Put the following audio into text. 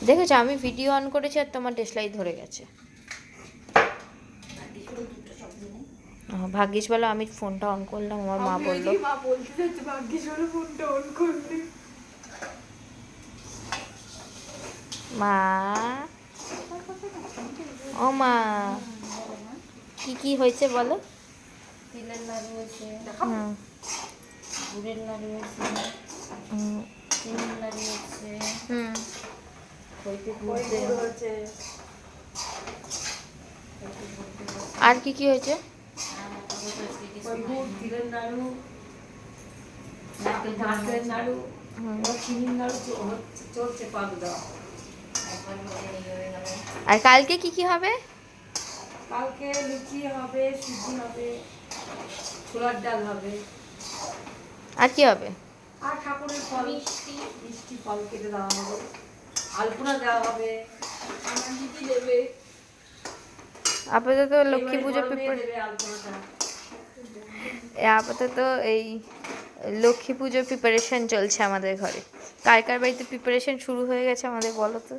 দেখেছো আমি video on করেছি আর তোমার দেশলাই ধরে গেছে। ভাগ্যিস বলো আমি ফোনটা অন করলাম, আমার মা বললো। মা বলতে যাচ্ছে ভাগ্যিস বলো ফোনটা অন করলি। মা, ও মা, কি কি হয়েছে বলো? তিলের নাড়ু হয়েছে, হুম গুড়ের নাড়ু হয়েছে, হুম চিনির নাড়ু হয়েছে, হুম। খইতে ওই গুড় গুঁড়ো হচ্ছে। আর কি কি হয়েছে? ওই গুড়, তিলের নাড়ু, নারকেল নাড়ু, হুম। এবার চিনির নাড়ু চলছে পাক দেওয়া। একবার হয়ে গেল। আর কালকে কি কি হবে? কালকে লুচি হবে, সুজি হবে, ছোলার ডাল হবে, আর কি হবে? আর ঠাকুরের ফল, মিষ্টি মিষ্টি ফল কেটে দেওয়া হবে, আলপনা দেওয়া হবে, আমার দিদি দেবে, আপাতত লক্ষ্মী পুজো দেবে আলপনাটা। আপাতত এই লক্ষ্মী পুজোর প্রিপারেশন চলছে আমাদের ঘরে। কার কার বাড়িতে প্রিপারেশন শুরু হয়ে গেছে আমাদের বলো তো।